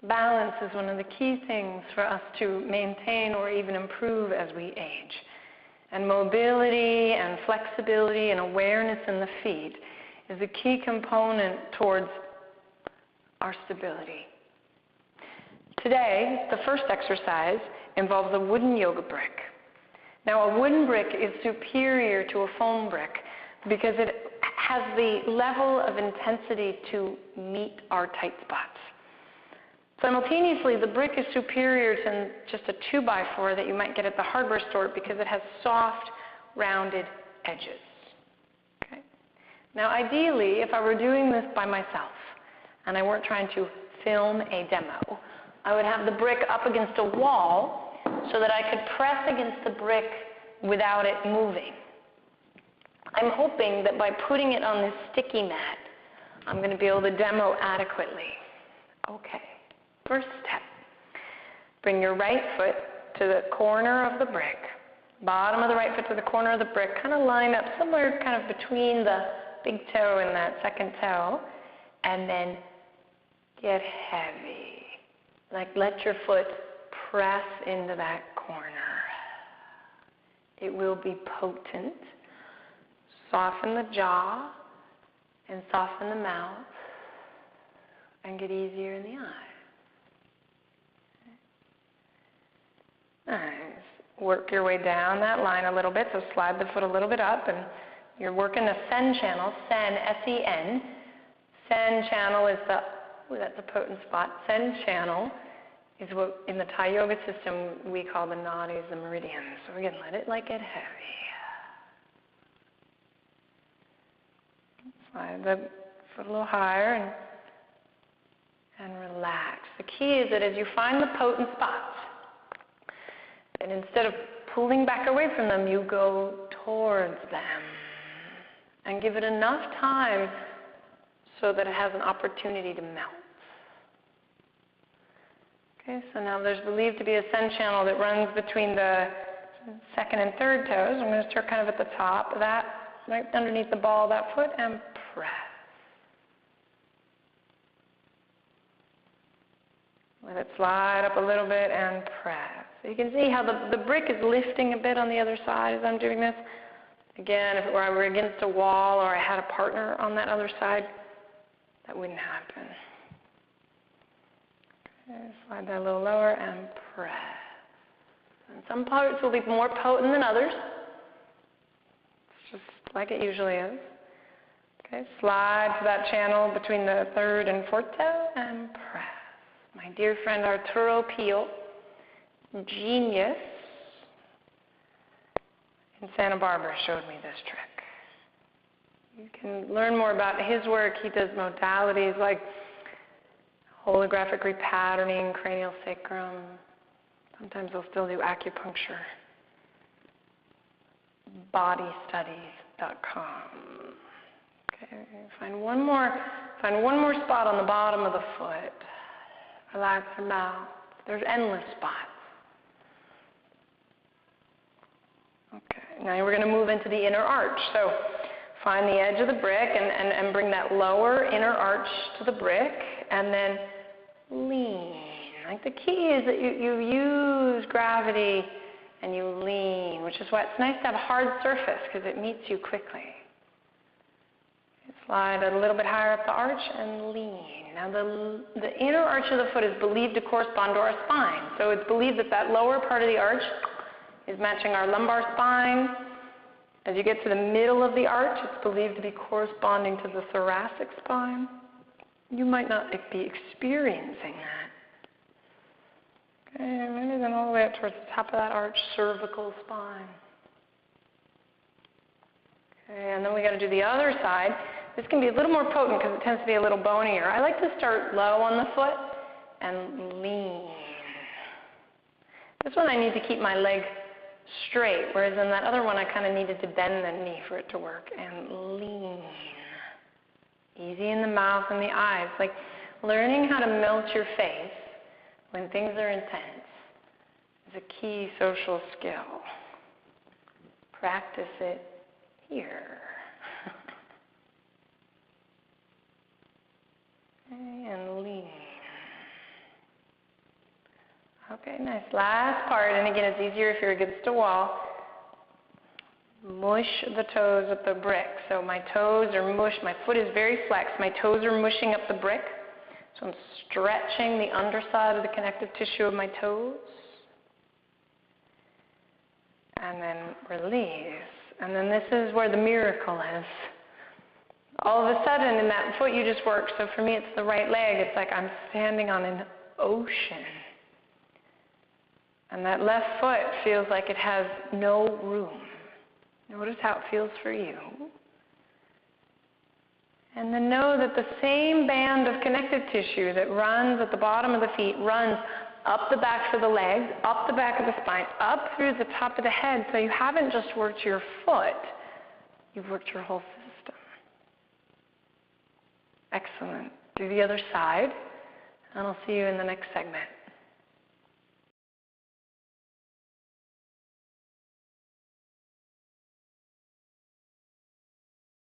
Balance is one of the key things for us to maintain or even improve as we age. And mobility and flexibility and awareness in the feet is a key component towards our stability. Today, the first exercise involves a wooden yoga brick. Now, a wooden brick is superior to a foam brick because it has the level of intensity to meet our tight spots. Simultaneously, the brick is superior to just a 2x4 that you might get at the hardware store because it has soft, rounded edges. Okay? Now, ideally, if I were doing this by myself and I weren't trying to film a demo, I would have the brick up against a wall so that I could press against the brick without it moving. I'm hoping that by putting it on this sticky mat, I'm going to be able to demo adequately. Okay. First step, bring your right foot to the corner of the brick, bottom of the right foot to the corner of the brick, kind of line up somewhere kind of between the big toe and that second toe, and then get heavy. Like let your foot press into that corner. It will be potent. Soften the jaw and soften the mouth and get easier in the eye. Nice. Work your way down that line a little bit, so slide the foot a little bit up, and you're working the Sen channel, Sen, S-E-N. Sen channel is that's a potent spot. Sen channel is what in the Thai yoga system we call the nadis, the meridians. So again, let it get heavy. Slide the foot a little higher and relax. The key is that as you find the potent spots, and instead of pulling back away from them, you go towards them and give it enough time so that it has an opportunity to melt. Okay, so now there's believed to be a Sen channel that runs between the second and third toes. I'm going to start kind of at the top of that, right underneath the ball of that foot, and press. Let it slide up a little bit and press. So you can see how the brick is lifting a bit on the other side as I'm doing this. Again, if I were against a wall or I had a partner on that other side, that wouldn't happen. Okay, slide that a little lower and press. And some parts will be more potent than others. It's just like it usually is. Okay, slide to that channel between the third and fourth toe and press. My dear friend Arturo Pio, genius in Santa Barbara, showed me this trick. You can learn more about his work. He does modalities like holographic repatterning, cranial sacrum. Sometimes they'll still do acupuncture. Bodystudies.com. Okay, find one more spot on the bottom of the foot. Relax the mouth. There's endless spots. Okay, now we're going to move into the inner arch. So find the edge of the brick and bring that lower inner arch to the brick, and then lean. Like the key is that you use gravity and you lean, which is why it's nice to have a hard surface because it meets you quickly. Slide a little bit higher up the arch and lean. Now the inner arch of the foot is believed to correspond to our spine. So it's believed that that lower part of the arch is matching our lumbar spine. As you get to the middle of the arch, it's believed to be corresponding to the thoracic spine. You might not be experiencing that. Okay, maybe then all the way up towards the top of that arch, cervical spine. Okay, and then we got to do the other side. This can be a little more potent because it tends to be a little bonier. I like to start low on the foot and lean. This one I need to keep my leg straight, whereas in that other one I kind of needed to bend the knee for it to work, and lean. Easy in the mouth and the eyes. Like learning how to melt your face when things are intense is a key social skill. Practice it here. Okay, and lean. Nice. Last part, and again, it's easier if you're against a wall. Mush the toes with the brick. So my toes are mushed. My foot is very flexed. My toes are mushing up the brick. So I'm stretching the underside of the connective tissue of my toes. And then release. And then this is where the miracle is. All of a sudden, in that foot you just worked, so for me it's the right leg, it's like I'm standing on an ocean. And that left foot feels like it has no room. Notice how it feels for you. And then know that the same band of connective tissue that runs at the bottom of the feet runs up the backs of the legs, up the back of the spine, up through the top of the head. So you haven't just worked your foot, you've worked your whole system. Excellent. Do the other side, and I'll see you in the next segment.